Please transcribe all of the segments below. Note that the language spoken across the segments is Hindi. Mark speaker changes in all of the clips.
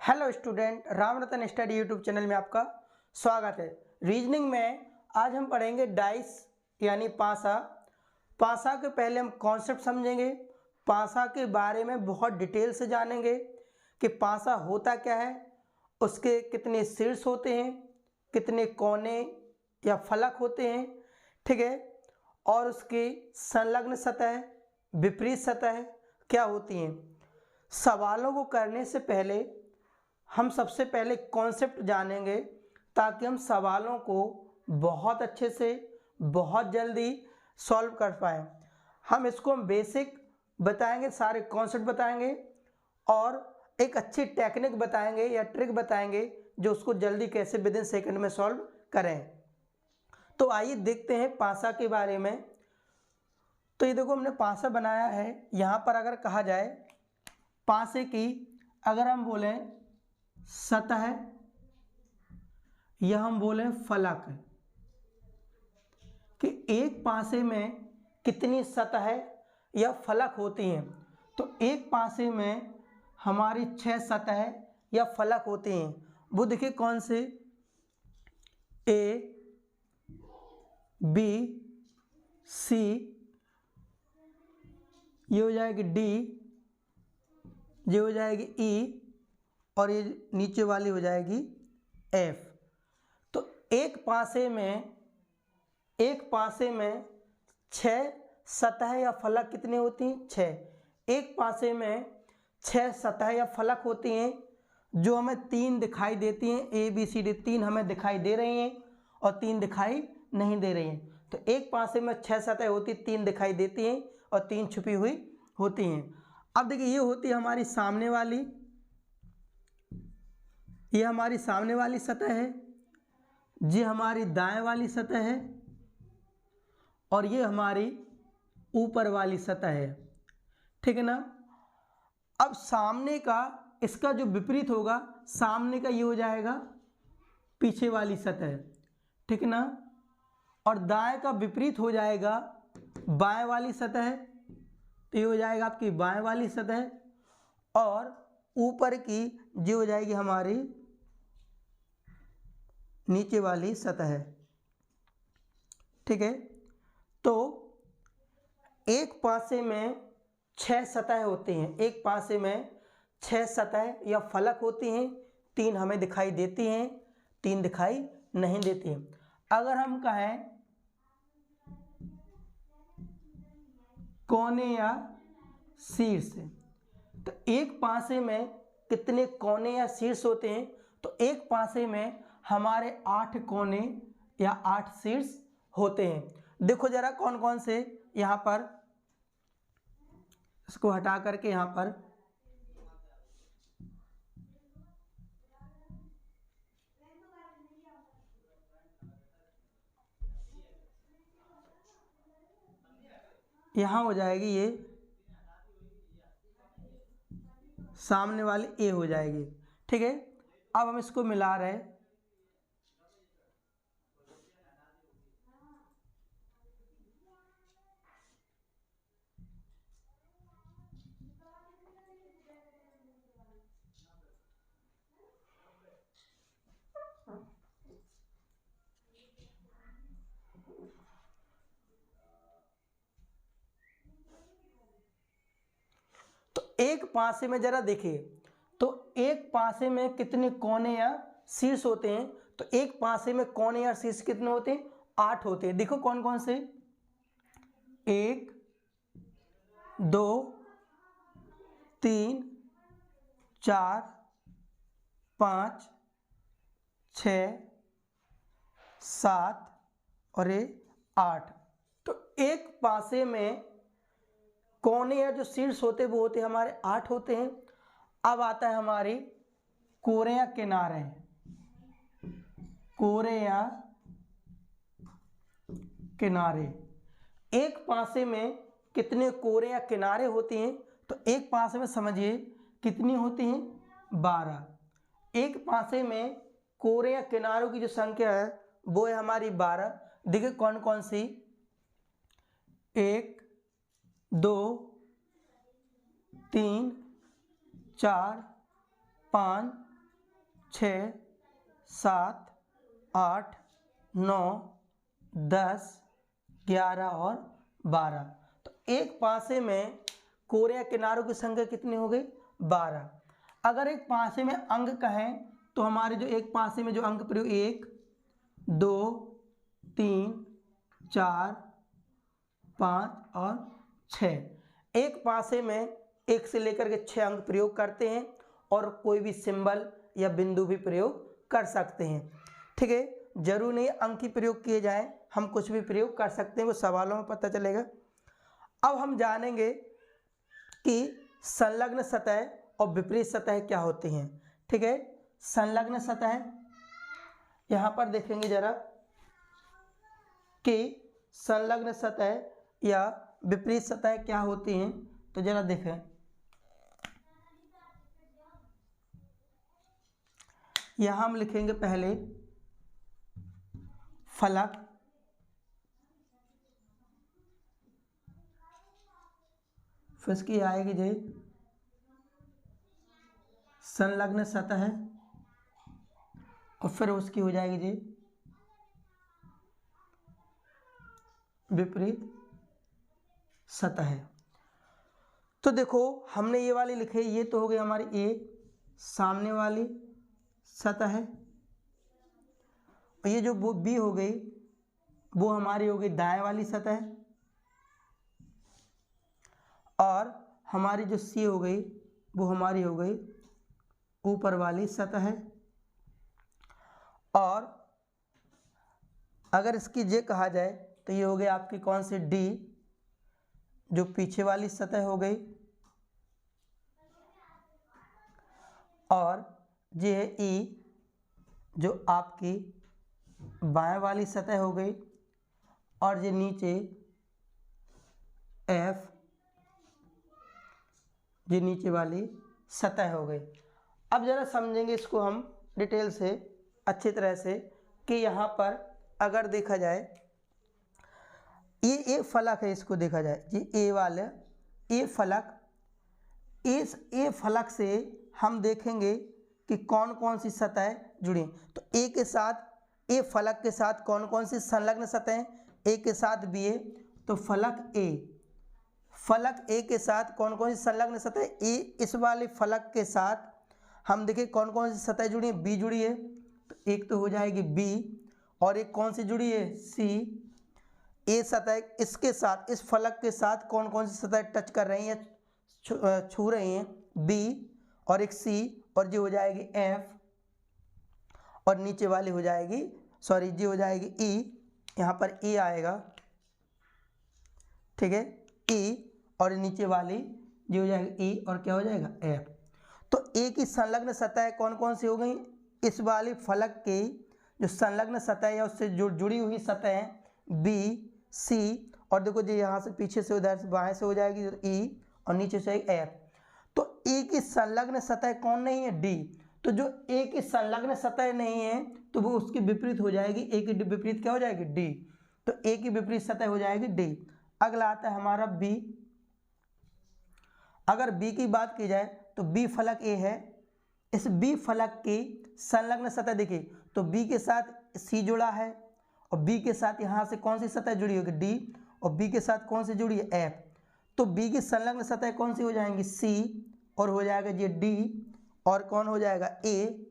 Speaker 1: हेलो स्टूडेंट, राम रतन स्टडी यूट्यूब चैनल में आपका स्वागत है। रीजनिंग में आज हम पढ़ेंगे डाइस यानी पासा। पासा के पहले हम कॉन्सेप्ट समझेंगे, पासा के बारे में बहुत डिटेल से जानेंगे कि पासा होता क्या है, उसके कितने शीर्ष होते हैं, कितने कोने या फलक होते हैं, ठीक है, और उसकी संलग्न सतह, विपरीत सतह क्या होती हैं। सवालों को करने से पहले हम सबसे पहले कॉन्सेप्ट जानेंगे ताकि हम सवालों को बहुत अच्छे से बहुत जल्दी सॉल्व कर पाएँ। हम इसको बेसिक बताएंगे, सारे कॉन्सेप्ट बताएंगे और एक अच्छी टेक्निक बताएंगे या ट्रिक बताएंगे जो उसको जल्दी कैसे विद इन सेकंड में सॉल्व करें। तो आइए देखते हैं पासा के बारे में। तो ये देखो हमने पासा बनाया है। यहाँ पर अगर कहा जाए पासे की, अगर हम बोलें सतह या हम बोलें फलक, कि एक पासे में कितनी सतह या फलक होती हैं, तो एक पासे में हमारी 6 सतह या फलक होते हैं। वो देखिए कौन से, ए, बी, सी, ये हो जाएगी डी, ये हो जाएगी ई, और ये नीचे वाली हो जाएगी एफ। तो एक पासे में 6 सतह या फलक कितनी होती हैं? 6। एक पासे में 6 सतह या फलक होती हैं जो हमें 3 दिखाई देती हैं। ए बी सी डी 3 हमें दिखाई दे रही हैं और 3 दिखाई नहीं दे रही हैं। तो एक पासे में 6 सतह होती, 3 दिखाई देती हैं और 3 छुपी हुई होती हैं। अब देखिए ये होती है हमारी सामने वाली, ये हमारी सामने वाली सतह है, ये हमारी दाएं वाली सतह है और ये हमारी ऊपर वाली सतह है, ठीक है ना। अब सामने का, इसका जो विपरीत होगा, सामने का ये हो जाएगा पीछे वाली सतह, ठीक है ना, और दाएं का विपरीत हो जाएगा बाएं वाली सतह, तो ये हो जाएगा आपकी बाएं वाली सतह, और ऊपर की ये हो जाएगी हमारी नीचे वाली सतह, ठीक है। तो एक पासे में 6 सतह होती हैं, एक पासे में 6 सतह या फलक होती हैं। 3 हमें दिखाई देती हैं, 3 दिखाई नहीं देती हैं। अगर हम कहें कोने या शीर्ष, तो एक पासे में कितने कोने या शीर्ष होते हैं? तो एक पासे में हमारे 8 कोने या 8 शीर्ष होते हैं। देखो जरा कौन कौन से, यहाँ पर इसको हटा करके यहाँ पर यहाँ हो जाएगी, ये सामने वाली ए हो जाएगी, ठीक है। अब हम इसको मिला रहे हैं, एक पासे में जरा देखिए, तो एक पासे में कितने कोने या शीर्ष होते हैं? तो एक पासे में कोने या शीर्ष कितने होते हैं? 8 होते हैं। देखो कौन कौन से, 1 2 3 4 5 6 7 और ये 8। तो एक पासे में कोने या जो शीर्ष होते वो होते हमारे 8 होते हैं। अब आता है हमारी कोरे या किनारे, कोरे या किनारे। एक पासे में कितने कोरे या किनारे होते हैं? तो एक पासे में समझिए कितनी होती हैं? 12। एक पासे में कोरे या किनारों की जो संख्या है वो है हमारी 12। देखिए कौन कौन सी, 1 2 3 4 5 6, 7, 8, 9, 10, 11 और 12। तो एक पासे में कोरे या किनारों की संख्या कितनी हो गई? 12। अगर एक पासे में अंक कहें तो हमारे जो एक पासे में जो अंक प्रयोग 1, 2, 3, 4, 5 और 6। एक पासे में 1 से लेकर के 6 अंक प्रयोग करते हैं और कोई भी सिंबल या बिंदु भी प्रयोग कर सकते हैं। ठीक है, जरूर नहीं अंक ही प्रयोग किए जाएं, हम कुछ भी प्रयोग कर सकते हैं, वो सवालों में पता चलेगा। अब हम जानेंगे कि संलग्न सतह और विपरीत सतह क्या होती हैं। ठीक है, संलग्न सतह यहाँ पर देखेंगे जरा कि संलग्न सतह या विपरीत सतह क्या होती हैं, तो जरा देखें। यहाँ हम लिखेंगे पहले फलक, फिर इसकी आएगी जी संलग्न सतह और फिर उसकी हो जाएगी जी विपरीत सतह। तो देखो हमने ये वाली लिखी, ये तो हो गई हमारी ए सामने वाली सतह है, और ये जो बी हो गई वो हमारी हो गई दाएं वाली सतह, और हमारी जो सी हो गई वो हमारी हो गई ऊपर वाली सतह है। और अगर इसकी जे कहा जाए तो ये हो गई आपकी कौन सी डी, जो पीछे वाली सतह हो गई, और ये है ई जो आपकी बाएं वाली सतह हो गई, और ये नीचे एफ ये नीचे वाली सतह हो गई। अब जरा समझेंगे इसको हम डिटेल से अच्छी तरह से कि यहाँ पर अगर देखा जाए ये एक फलक है, इसको देखा जाए ये ए वाला ए फलक, इस ए फलक से हम देखेंगे कि कौन कौन सी सतह जुड़ी। तो ए के साथ ए फलक के साथ कौन कौन सी संलग्न सतह, ए के साथ बी ए, तो फलक ए के साथ कौन कौन सी संलग्न सतह, ए इस वाले फलक के साथ हम देखें कौन कौन सी सतह जुड़ी है, बी जुड़ी है, तो एक तो हो जाएगी बी, और एक कौन सी जुड़ी है सी। ए सतह इसके साथ इस फलक के साथ कौन कौन सी सतह टच कर रही हैं, छू रही हैं, बी, और एक सी, और जी हो जाएगी एफ, और नीचे वाली हो जाएगी सॉरी जी हो जाएगी ई, यहाँ पर ई आएगा। ठीक है, ई, और नीचे वाली जी हो जाएगी ई, और क्या हो जाएगा एफ। तो ए की संलग्न सतह कौन कौन सी हो गई, इस वाली फलक की जो संलग्न सतह है उससे जुड़ी हुई सतह है बी सी, और देखो जी यहाँ से पीछे से उधर से बाएं से हो जाएगी ई, और नीचे से एफ। तो ए की संलग्न सतह कौन नहीं है, डी। तो जो ए की संलग्न सतह नहीं है तो वो उसकी विपरीत हो जाएगी, ए की विपरीत क्या हो जाएगी डी, तो ए की विपरीत सतह हो जाएगी डी। अगला आता है हमारा बी। अगर बी की बात की जाए तो बी फलक ए है, इस बी फलक की संलग्न सतह देखिए, तो बी के साथ सी जुड़ा है, और बी के साथ यहाँ से कौन सी सतह जुड़ी होगी डी, और बी के साथ कौन सी जुड़ी है एफ। तो बी की संलग्न सतह कौन सी हो जाएंगी सी, और हो जाएगा ये डी, और कौन हो जाएगा ए,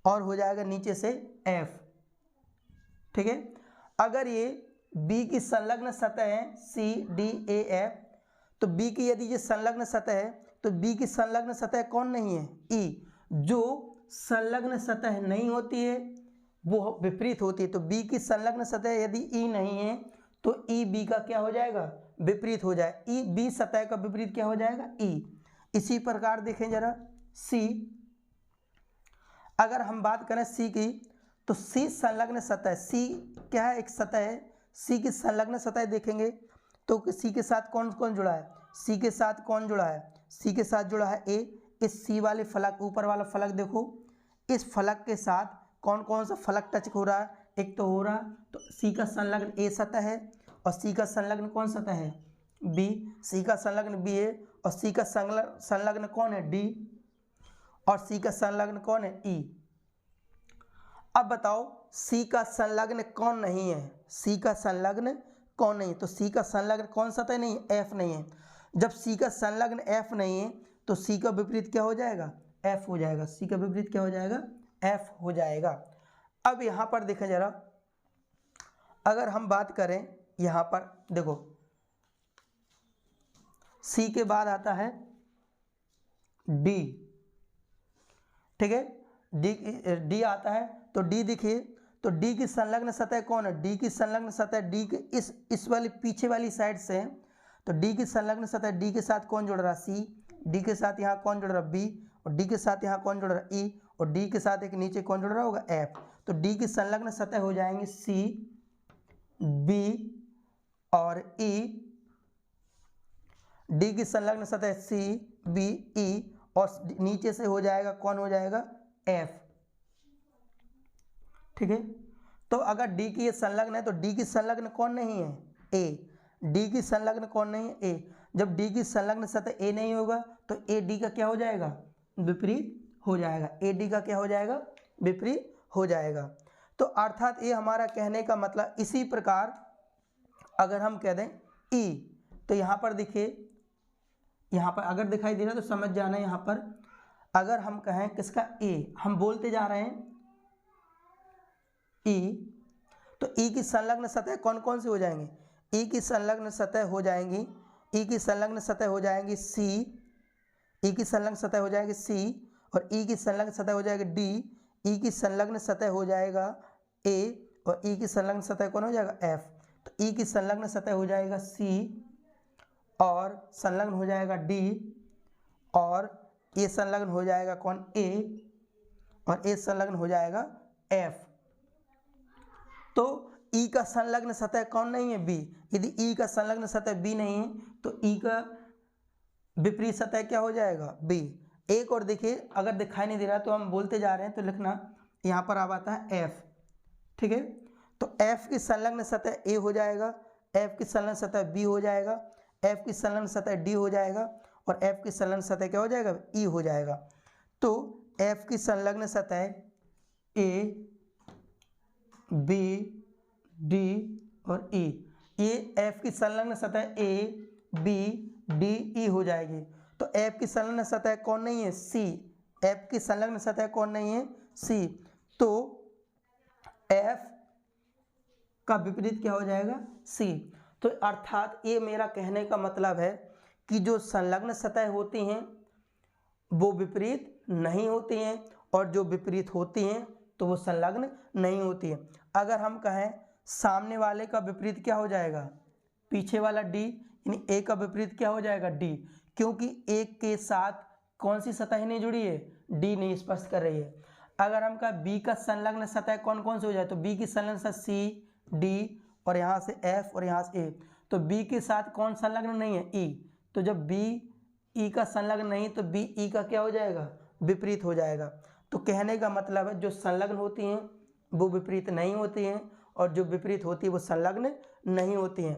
Speaker 1: और हो जाएगा नीचे से एफ। ठीक है, अगर ये बी की संलग्न सतह है सी डी ए एफ, तो बी की यदि ये संलग्न सतह है तो बी की संलग्न सतह कौन नहीं है ई। जो संलग्न सतह नहीं होती है वो विपरीत होती है, तो बी की संलग्न सतह यदि ई नहीं है तो ई बी का क्या हो जाएगा विपरीत हो जाए, ई बी सतह का विपरीत क्या हो जाएगा ई। इसी प्रकार देखें जरा सी, अगर हम बात करें सी की तो सी संलग्न सतह, सी क्या है एक सतह है, सी की संलग्न सतह देखेंगे तो सी के साथ कौन कौन जुड़ा है, सी के साथ कौन जुड़ा है, सी के साथ जुड़ा है ए। इस सी वाले फलक ऊपर वाला फलक देखो, इस फलक के साथ कौन कौन सा फलक टच हो रहा है, एक तो हो रहा, तो सी का संलग्न ए सतह है, और सी का संलग्न कौन सतह है बी, सी का संलग्न बी है, और सी का संलग्न कौन है डी, और सी का संलग्न कौन है, ई। अब बताओ सी का संलग्न कौन नहीं है, सी का संलग्न कौन नहीं है? तो सी का संलग्न कौन सा नहीं है, एफ नहीं है। जब सी का संलग्न एफ नहीं है तो सी का विपरीत क्या हो जाएगा, एफ हो जाएगा। सी का विपरीत क्या हो जाएगा, एफ हो जाएगा। अब यहाँ पर देखें जरा, अगर हम बात करें यहाँ पर देखो, सी के बाद आता है डी, ठीक है, डी आता है। तो डी देखिए, तो डी की संलग्न सतह कौन है, डी की संलग्न सतह डी के इस वाली पीछे वाली साइड से है। तो डी की संलग्न सतह डी के साथ कौन जुड़ रहा, सी। डी के साथ यहाँ कौन जुड़ रहा, बी। और डी के साथ यहाँ कौन जुड़ रहा, ई। और डी के साथ एक नीचे कौन जुड़ रहा होगा, एफ। तो डी की संलग्न सतह हो जाएंगे सी, बी और ई। डी की संलग्न सतह सी, बी, ई और नीचे से हो जाएगा कौन हो जाएगा, एफ, ठीक है। तो अगर डी की ये संलग्न है तो डी की संलग्न कौन नहीं है, ए। डी की संलग्न कौन नहीं है, ए। जब डी की संलग्न सतह ए नहीं होगा तो ए डी का क्या हो जाएगा, विपरीत हो जाएगा। ए डी का क्या हो जाएगा, विपरीत हो जाएगा। तो अर्थात ये हमारा कहने का मतलब, इसी प्रकार अगर हम कह दें ई, तो यहाँ पर देखिए, यहाँ पर अगर दिखाई दे रहा है तो समझ जाना है। यहाँ पर अगर हम कहें किसका, ए, हम बोलते जा रहे हैं ई, तो ई की संलग्न सतह कौन कौन से हो जाएंगे, ई की संलग्न सतह हो जाएंगी, ई की संलग्न सतह हो जाएंगी सी, ई की संलग्न सतह हो जाएगी सी, और ई की संलग्न सतह हो जाएगी डी। ई की संलग्न सतह हो जाएगा ए, और ई की संलग्न सतह कौन हो जाएगा, एफ। तो ई की संलग्न सतह हो जाएगा सी, और संलग्न हो जाएगा डी, और ये संलग्न हो जाएगा कौन, ए, और ए संलग्न हो जाएगा एफ। तो ई का संलग्न सतह कौन नहीं है, बी। यदि ई का संलग्न सतह बी नहीं है तो ई का विपरीत सतह क्या हो जाएगा, बी। एक और देखिए, अगर दिखाई नहीं दे रहा तो हम बोलते जा रहे हैं तो लिखना, यहाँ पर अब आता है एफ, ठीक है। तो एफ की संलग्न सतह ए हो जाएगा, एफ की संलग्न सतह बी हो जाएगा, एफ की संलग्न सतह डी हो जाएगा, और एफ की संलग्न सतह क्या हो जाएगा, ई हो जाएगा। तो एफ की संलग्न सतह ए, बी, डी और ई, ये एफ की संलग्न सतह ए, बी, डी, ई हो जाएगी। तो एफ की संलग्न सतह कौन नहीं है, सी। एफ की संलग्न सतह कौन नहीं है, सी। तो एफ का विपरीत क्या हो जाएगा, सी। तो अर्थात ये मेरा कहने का मतलब है कि जो संलग्न सतह होती हैं वो विपरीत नहीं होती हैं, और जो विपरीत होती हैं तो वो संलग्न नहीं होती हैं। अगर हम कहें सामने वाले का विपरीत क्या हो जाएगा, पीछे वाला डी, यानी ए का विपरीत क्या हो जाएगा, डी, क्योंकि एक के साथ कौन सी सतह नहीं जुड़ी है, डी नहीं स्पर्श कर रही है। अगर हम कहें बी का संलग्न सतह कौन कौन से हो जाए, तो बी की संलग्न सतह सी, डी और यहाँ से एफ और यहाँ से ए। तो बी के साथ कौन संलग्न नहीं है, ई। तो जब बी ई का संलग्न नहीं तो बी ई का क्या हो जाएगा, विपरीत हो जाएगा। तो कहने का मतलब है जो संलग्न होती हैं वो विपरीत नहीं होती हैं, और जो विपरीत होती है वो संलग्न नहीं होती हैं।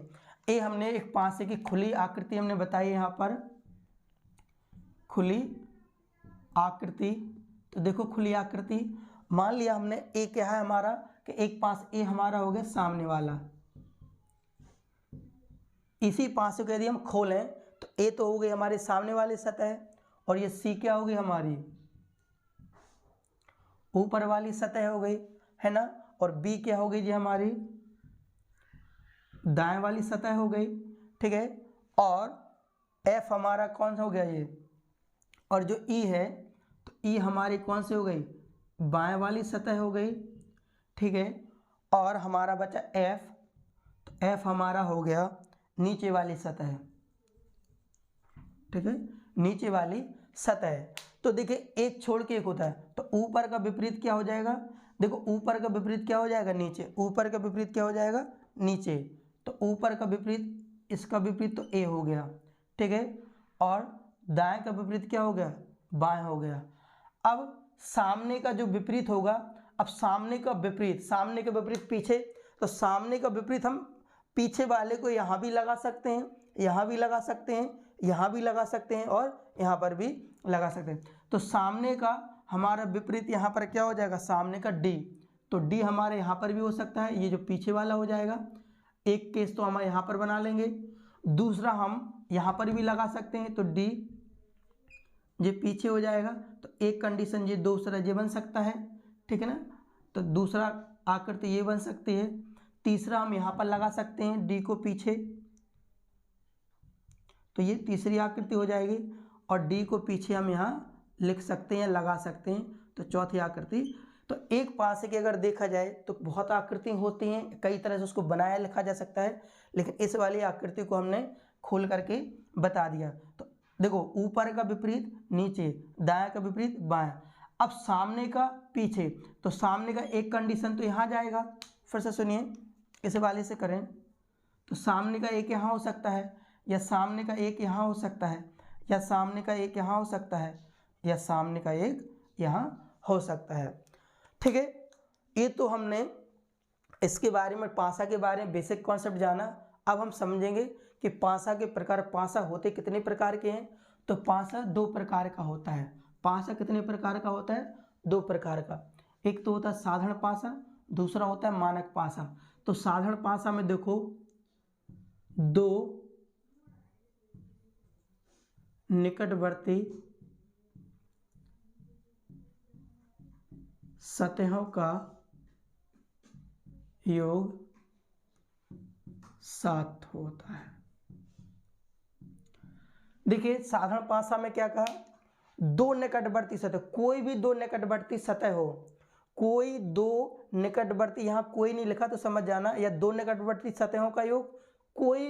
Speaker 1: ये हमने एक पासे की खुली आकृति हमने बताई, यहाँ पर खुली आकृति। तो देखो खुली आकृति, मान लिया हमने ए क्या है हमारा, कि एक पास ए हमारा हो गया सामने वाला, इसी पासे को यदि हम खोलें तो ए तो हो गई हमारे सामने वाली सतह, और ये सी क्या होगी, हमारी ऊपर वाली सतह हो गई, है ना। और बी क्या हो गई जी, हमारी दाएं वाली सतह हो गई, ठीक है। और एफ हमारा कौन सा हो गया ये, और जो ई है तो ई हमारी कौन सी हो गई, बाएं वाली सतह हो गई, ठीक है। और हमारा बचा एफ, तो एफ हमारा हो गया नीचे वाली सतह, ठीक है, नीचे वाली सतह। तो देखिए एक छोड़ के एक होता है, तो ऊपर का विपरीत क्या हो जाएगा, देखो ऊपर का विपरीत क्या हो जाएगा, नीचे। ऊपर का विपरीत क्या हो जाएगा, नीचे। तो ऊपर का विपरीत, इसका विपरीत तो ए हो गया, ठीक है। और दाएं का विपरीत क्या हो गया, बाएं हो गया। अब सामने का जो विपरीत होगा, अब सामने का विपरीत पीछे, तो सामने का विपरीत हम पीछे वाले को यहाँ भी लगा सकते हैं, यहाँ भी लगा सकते हैं, यहाँ भी लगा सकते हैं, और यहाँ पर भी लगा सकते हैं। तो सामने का हमारा विपरीत यहाँ पर क्या हो जाएगा, सामने का डी, तो डी हमारे यहाँ पर भी हो सकता है, ये जो पीछे वाला हो जाएगा। एक केस तो हम यहाँ पर बना लेंगे, दूसरा हम यहाँ पर भी लगा सकते हैं, तो डी ये पीछे हो जाएगा। तो एक कंडीशन ये दूसरा ये बन सकता है, ठीक है ना, तो दूसरा आकृति ये बन सकती है। तीसरा हम यहाँ पर लगा सकते हैं डी को पीछे, तो ये तीसरी आकृति हो जाएगी, और डी को पीछे हम यहाँ लिख सकते हैं, लगा सकते हैं, तो चौथी आकृति। तो एक पासे की अगर देखा जाए तो बहुत आकृति होती हैं, कई तरह से उसको बनाया लिखा जा सकता है, लेकिन इस वाली आकृति को हमने खोल करके बता दिया। तो देखो, ऊपर का विपरीत नीचे, दायां का विपरीत बायां। अब सामने का पीछे, तो सामने का एक कंडीशन तो यहाँ जाएगा, फिर से सुनिए, इस वाले से करें तो सामने का एक यहाँ हो सकता है, या सामने का एक यहाँ हो सकता है, या सामने का एक यहाँ हो सकता है, या सामने का एक यहाँ हो सकता है, ठीक है। ये तो हमने इसके बारे में, पासा के बारे में बेसिक कॉन्सेप्ट जाना। अब हम समझेंगे कि पासा के प्रकार, पासा होते कितने प्रकार के हैं। तो पासा दो प्रकार का होता है। पासा कितने प्रकार का होता है, दो प्रकार का। एक तो होता है साधारण पासा, दूसरा होता है मानक पासा। तो साधारण पासा में देखो, दो निकटवर्ती सतहों का योग 7 होता है। देखिए, साधारण पासा में क्या कहा, दो निकटवर्ती सतह, कोई भी दो निकटवर्ती सतह हो, कोई दो निकटवर्ती, यहाँ कोई नहीं लिखा तो समझ जाना, या दो निकटवर्ती सतहों का योग, कोई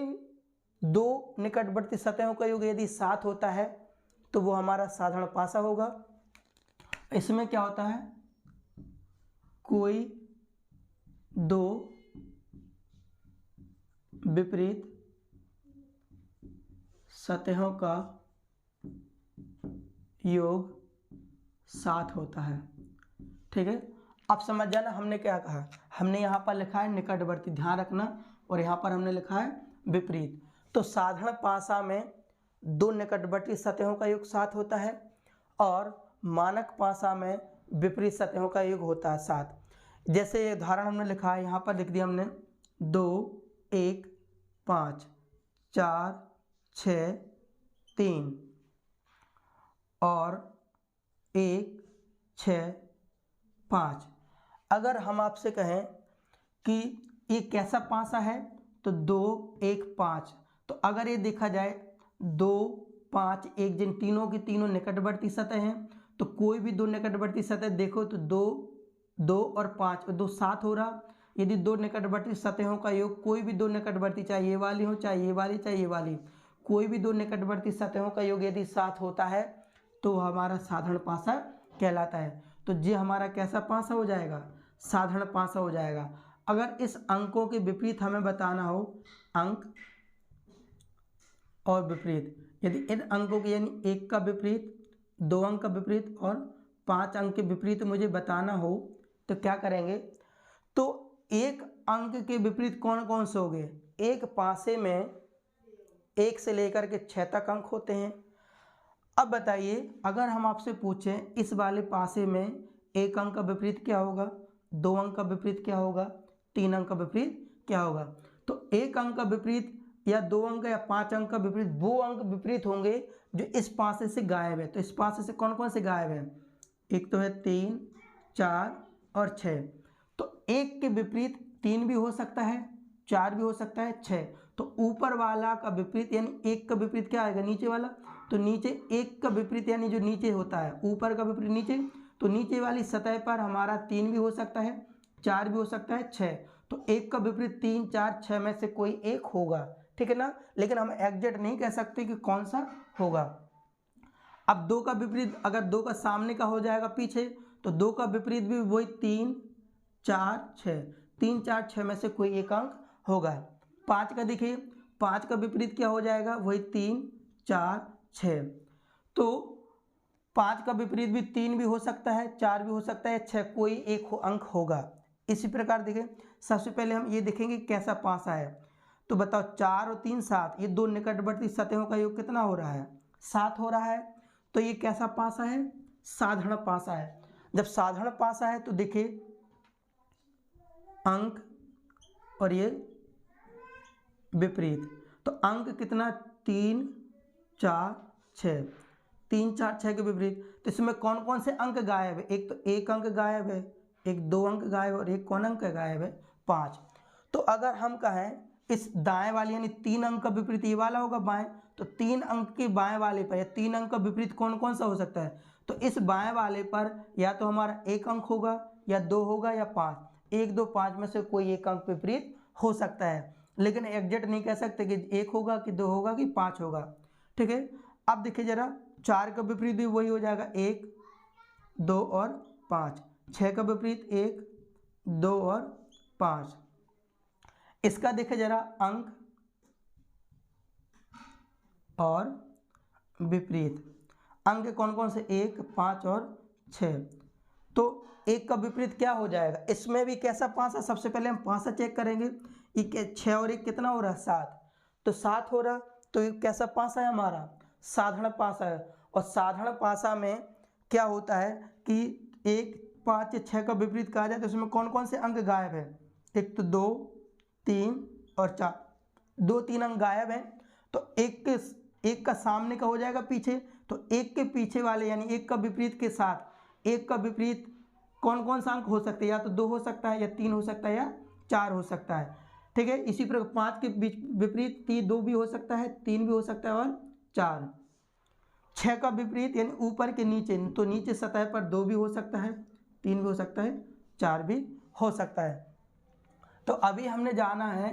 Speaker 1: दो निकटवर्ती सतहों का योग यदि 7 होता है तो वो हमारा साधारण पासा होगा। इसमें क्या होता है, कोई दो विपरीत सतहों का योग 7 होता है, ठीक है। अब समझ जाना हमने क्या कहा, हमने यहाँ पर लिखा है निकटवर्ती, ध्यान रखना, और यहाँ पर हमने लिखा है विपरीत। तो साधारण पासा में दो निकटवर्ती सतहों का योग 7 होता है, और मानक पासा में विपरीत सतहों का योग होता है 7। जैसे ये उदाहरण हमने लिखा है, यहाँ पर लिख दिया हमने 2 1 5 4 6 3 और 1 6 5। अगर हम आपसे कहें कि ये कैसा पासा है, तो 2 1 5। तो अगर ये देखा जाए 2 5 1, जिन तीनों की तीनों निकटवर्ती सतह हैं, तो कोई भी दो निकटवर्ती सतह देखो तो 2 2 और 5 और 2 7 हो रहा। यदि दो निकटवर्ती सतहों का योग, कोई भी दो निकटवर्ती, चाहे ये वाली हो, चाहे ये वाली, चाहे ये वाली, कोई भी दो निकटवर्ती सतहों का योग यदि 7 होता है तो हमारा साधारण पासा कहलाता है। तो ये हमारा कैसा पासा हो जाएगा, साधारण पासा हो जाएगा। अगर इस अंकों के विपरीत हमें बताना हो, अंक और विपरीत, यदि इन अंकों के यानी 1 का विपरीत, 2 अंक का विपरीत और 5 अंक के विपरीत मुझे बताना हो, तो क्या करेंगे, तो एक अंक के विपरीत कौन कौन से हो गए, एक पासे में 1 से लेकर के 6 तक अंक होते हैं। अब बताइए, अगर हम आपसे पूछें इस वाले पासे में 1 अंक का विपरीत क्या होगा, 2 अंक का विपरीत क्या होगा, 3 अंक का विपरीत क्या होगा। तो 1 अंक का विपरीत या 2 अंक या 5 अंक का विपरीत, वो अंक विपरीत होंगे जो इस पासे से गायब है। तो इस पासे से कौन कौन से गायब है, एक तो है 3 4 और 6। तो 1 के विपरीत 3 भी हो सकता है, 4 भी हो सकता है, 6। तो ऊपर वाला का विपरीत यानी 1 का विपरीत क्या आएगा, नीचे वाला। तो नीचे 1 का विपरीत यानी जो नीचे होता है, ऊपर का विपरीत नीचे, तो नीचे वाली सतह पर हमारा 3 भी हो सकता है, 4 भी हो सकता है, 6। तो 1 का विपरीत 3 4 6 में से कोई एक होगा, ठीक है ना। लेकिन हम एग्जैक्ट नहीं कह सकते कि कौन सा होगा। अब 2 का विपरीत, अगर 2 का सामने का हो जाएगा पीछे, तो 2 का विपरीत भी वही 3 4 6, 3 4 6 में से कोई एक अंक होगा। 5 का देखिए, 5 का विपरीत क्या हो जाएगा, वही 3 4 6। तो 5 का विपरीत भी 3 भी हो सकता है, 4 भी हो सकता है, 6, कोई एक अंक होगा। इसी प्रकार देखिए, सबसे पहले हम ये देखेंगे कैसा पासा है। तो बताओ, 4 और 3 7, ये दो निकटवर्ती सतहों का योग कितना हो रहा है, 7 हो रहा है। तो ये कैसा पासा है? साधारण पासा है। जब साधारण पासा है तो देखिए अंक और ये विपरीत, तो अंक कितना 3 4 6, 3 4 6 के विपरीत। तो इसमें कौन कौन से अंक गायब है? एक तो 1 अंक गायब है, एक 2 अंक गायब है और एक कौन अंक गायब है? 5। तो अगर हम कहें इस दाएं वाले यानी 3 अंक का विपरीत ये वाला होगा बाएं, तो 3 अंक के बाएं वाले पर या 3 अंक का विपरीत कौन कौन सा हो सकता है? तो इस बाएं वाले पर या तो हमारा 1 अंक होगा या 2 होगा या 5, 1 2 5 में से कोई एक अंक विपरीत हो सकता है, लेकिन एग्जैक्ट नहीं कह सकते कि 1 होगा कि 2 होगा कि 5 होगा। ठीक है, अब देखिए जरा 4 का विपरीत भी वही हो जाएगा 1 2 और 5, 6 का विपरीत 1 2 और 5। इसका देखे जरा अंक और विपरीत, अंक कौन कौन से? 1 5 और 6। तो 1 का विपरीत क्या हो जाएगा? इसमें भी कैसा पासा? सबसे पहले हम पासा चेक करेंगे, 6 और 1 कितना हो रहा है? 7, तो 7 हो रहा, तो ये कैसा पासा है हमारा? साधारण पासा है। और साधारण पासा में क्या होता है कि 1 5 6 का विपरीत कहा जाए तो इसमें कौन कौन से अंक गायब है? एक तो 2 3 और 4, 2 3 अंक गायब हैं। तो एक का सामने का हो जाएगा पीछे, तो 1 के पीछे वाले यानी 1 का विपरीत के साथ 1 का विपरीत कौन कौन सा अंक हो सकते हैं? या तो 2 हो सकता है या 3 हो सकता है या 4 हो सकता है। ठीक है, इसी प्रकार 5 के विपरीत 2 भी हो सकता है, 3 भी हो सकता है और 4। 6 का विपरीत यानी ऊपर के नीचे, तो नीचे सतह पर 2 भी हो सकता है, 3 भी हो सकता है, 4 भी हो सकता है। तो अभी हमने जाना है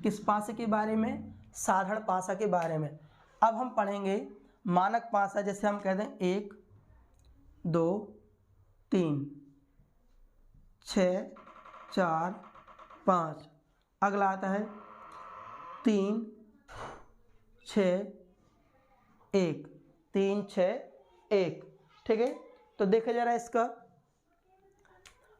Speaker 1: किस पासे के बारे में? साधारण पासा के बारे में। अब हम पढ़ेंगे मानक पासा। जैसे हम कहते हैं 1 2 3 6 4 5, अगला आता है 3 6 1, 3 6 1। ठीक है, तो देखे जरा इसका,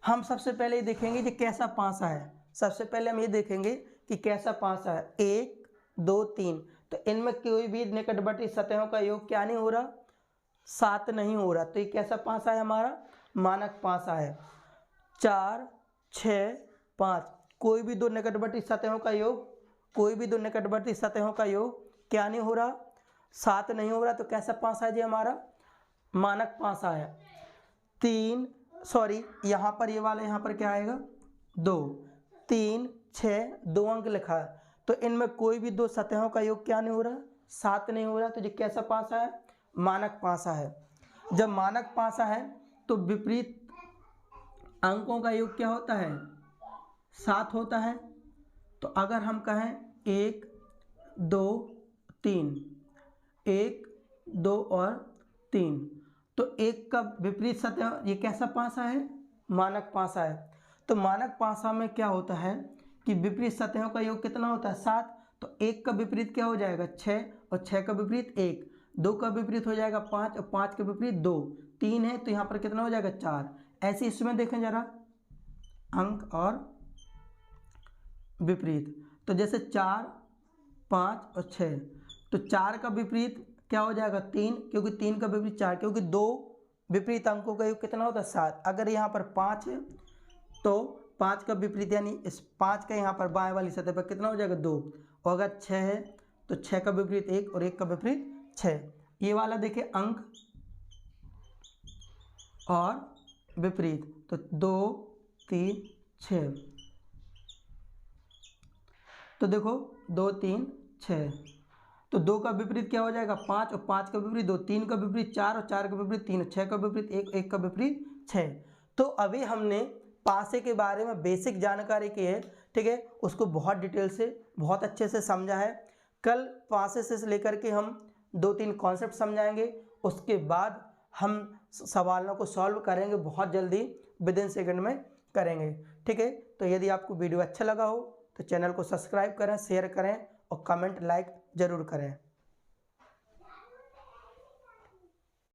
Speaker 1: हम सबसे पहले ये देखेंगे कि कैसा पासा है। सबसे पहले हम ये देखेंगे कि कैसा पासा है। 1 2 3, तो इनमें कोई भी निकटवर्ती सतहों का योग क्या नहीं हो रहा? 7 नहीं हो रहा, तो ये कैसा पासा है हमारा? मानक पासा है। 4 6 5, कोई भी दो निकटवर्ती सतहों का योग, कोई भी दो निकटवर्ती सतहों का योग क्या नहीं हो रहा? 7 नहीं हो रहा, तो कैसा पासा है जी हमारा? मानक पासा है। 3 सॉरी यहाँ पर ये वाला, यहाँ पर क्या आएगा? 2 3 6, 2 अंक लिखा है, तो इनमें कोई भी दो सतहों का योग क्या नहीं हो रहा? 7 नहीं हो रहा, तो ये कैसा पासा है? मानक पासा है। जब मानक पासा है तो विपरीत अंकों का योग क्या होता है? 7 होता है। तो अगर हम कहें 1 2 3, 1 2 और 3, तो 1 का विपरीत सतह, ये कैसा पासा है? मानक पासा है। तो मानक पासा में क्या होता है कि विपरीत सतहों का योग कितना होता है? 7। तो 1 का विपरीत क्या हो जाएगा? 6, और 6 का विपरीत 1, 2 का विपरीत हो जाएगा 5, और 5 का विपरीत 2, 3 है तो यहाँ पर कितना हो जाएगा? 4। ऐसे इसमें देखें जरा अंक और विपरीत, तो जैसे 4 5 और 6, तो 4 का विपरीत क्या हो जाएगा? 3, क्योंकि 3 का विपरीत 4, क्योंकि 2 विपरीत अंकों का योग कितना होता है? 7। अगर यहाँ पर 5 है तो 5 का विपरीत यानी इस 5 का यहाँ पर बाएं वाली सतह पर कितना हो जाएगा? 2, और अगर 6 है तो 6 का विपरीत 1 और 1 का विपरीत 6। ये वाला देखिए अंक और विपरीत, तो 2 3 6, तो देखो 2 3 6, तो 2 का विपरीत क्या हो जाएगा? 5, और 5 का विपरीत 2, 3 का विपरीत 4, और 4 का विपरीत 3, 6 का विपरीत 1, 1 का विपरीत 6। तो अभी हमने पासे के बारे में बेसिक जानकारी की है। ठीक है, उसको बहुत डिटेल से बहुत अच्छे से समझा है। कल पासे से लेकर के हम 2-3 कॉन्सेप्ट समझाएंगे, उसके बाद हम सवालों को सॉल्व करेंगे बहुत जल्दी, विदिन सेकंड में करेंगे। ठीक है, तो यदि आपको वीडियो अच्छा लगा हो तो चैनल को सब्सक्राइब करें, शेयर करें और कमेंट लाइक ज़रूर करें।